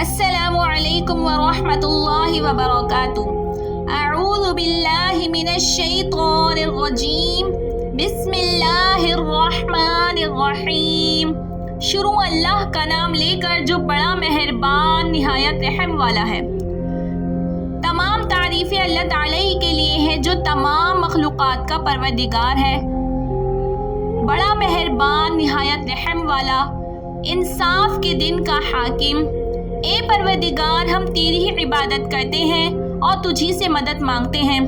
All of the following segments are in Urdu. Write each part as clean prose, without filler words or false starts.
السلام علیکم ورحمۃ اللہ وبرکاتہ۔ اعوذ باللہ من الشیطان الرجیم، بسم اللہ الرحمن الرحیم۔ شروع اللہ کا نام لے کر جو بڑا مہربان نہایت رحم والا ہے۔ تمام تعریفیں اللہ تعالی کے لیے ہیں جو تمام مخلوقات کا پروردگار ہے، بڑا مہربان نہایت رحم والا، انصاف کے دن کا حاکم۔ اے پروردگار، ہم تیری ہی عبادت کرتے ہیں اور تجھی سے مدد مانگتے ہیں۔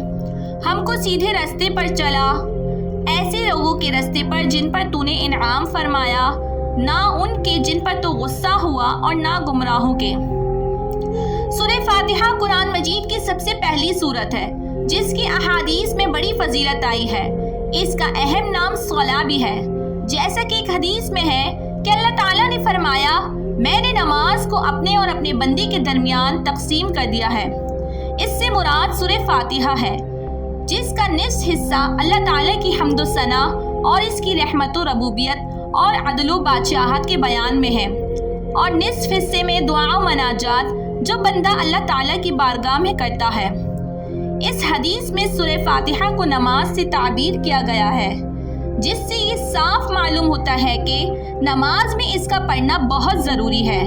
ہم کو سیدھے راستے پر چلا، ایسے لوگوں کے راستے پر جن پر تو نے انعام فرمایا، نہ ان کے جن پر تو غصہ ہوا اور نہ گمراہوں کے۔ سورہ فاتحہ قرآن مجید کی سب سے پہلی سورت ہے جس کی احادیث میں بڑی فضیلت آئی ہے۔ اس کا اہم نام صلاح بھی ہے، جیسا کہ ایک حدیث میں ہے کہ اللہ تعالیٰ نے فرمایا، میں نے نماز کو اپنے اور اپنے بندے کے درمیان تقسیم کر دیا ہے۔ اس سے مراد سورہ فاتحہ ہے، جس کا نصف حصہ اللہ تعالیٰ کی حمد و ثنا اور اس کی رحمت و ربوبیت اور عدل و بادشاہت کے بیان میں ہے، اور نصف حصے میں دعا و مناجات جو بندہ اللہ تعالیٰ کی بارگاہ میں کرتا ہے۔ اس حدیث میں سورہ فاتحہ کو نماز سے تعبیر کیا گیا ہے، جس سے یہ صاف معلوم ہوتا ہے کہ نماز میں اس کا پڑھنا بہت ضروری ہے۔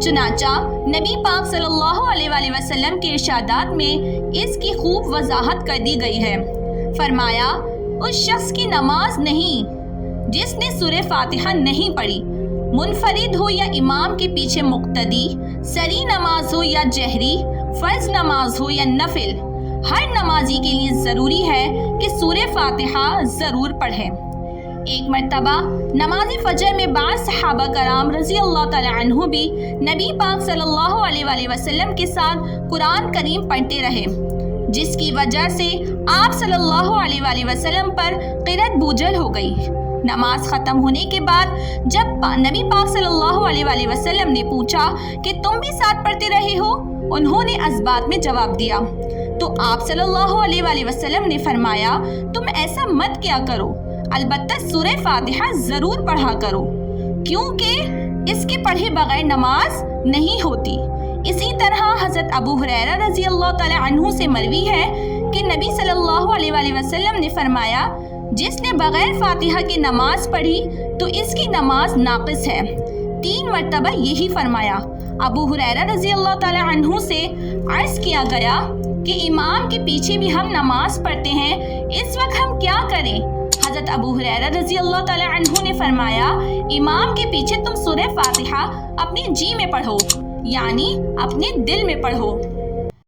چنانچہ نبی پاک صلی اللہ علیہ وآلہ وسلم کے ارشادات میں اس کی خوب وضاحت کر دی گئی ہے۔ فرمایا، اس شخص کی نماز نہیں جس نے سورہ فاتحہ نہیں پڑھی، منفرد ہو یا امام کے پیچھے مقتدی، سری نماز ہو یا جہری، فرض نماز ہو یا نفل، ہر نمازی کے لیے ضروری ہے کہ سورہ فاتحہ ضرور پڑھے۔ ایک مرتبہ نماز فجر میں بعض صحابہ کرام رضی اللہ تعالی عنہ بھی نبی پاک صلی اللہ علیہ وآلہ وسلم کے ساتھ قرآن کریم پڑھتے رہے، جس کی وجہ سے آپ صلی اللہ علیہ وآلہ وسلم پر قرت بوجھل ہو گئی۔ نماز ختم ہونے کے بعد جب نبی پاک صلی اللہ علیہ وآلہ وسلم نے پوچھا کہ تم بھی ساتھ پڑھتے رہے ہو، انہوں نے اسبات میں جواب دیا، تو آپ صلی اللہ علیہ وآلہ وسلم نے فرمایا، تم ایسا مت کیا کرو، البتہ سورہ فاتحہ ضرور پڑھا کرو، کیونکہ اس کے پڑھے بغیر نماز نہیں ہوتی۔ اسی طرح حضرت ابو ہریرہ رضی اللہ تعالی عنہ سے مروی ہے کہ نبی صلی اللہ علیہ وآلہ وسلم نے فرمایا، جس نے بغیر فاتحہ کی نماز پڑھی تو اس کی نماز ناقص ہے۔ 3 مرتبہ یہی فرمایا۔ ابو ہریرہ رضی اللہ تعالی عنہ سے عرض کیا گیا کہ امام کے پیچھے بھی ہم نماز پڑھتے ہیں، اس وقت ہم کیا کریں؟ حضرت ابو ہریرہ رضی اللہ تعالی عنہ نے فرمایا، امام کے پیچھے تم سورہ فاتحہ اپنے جی میں پڑھو، یعنی اپنے دل میں پڑھو۔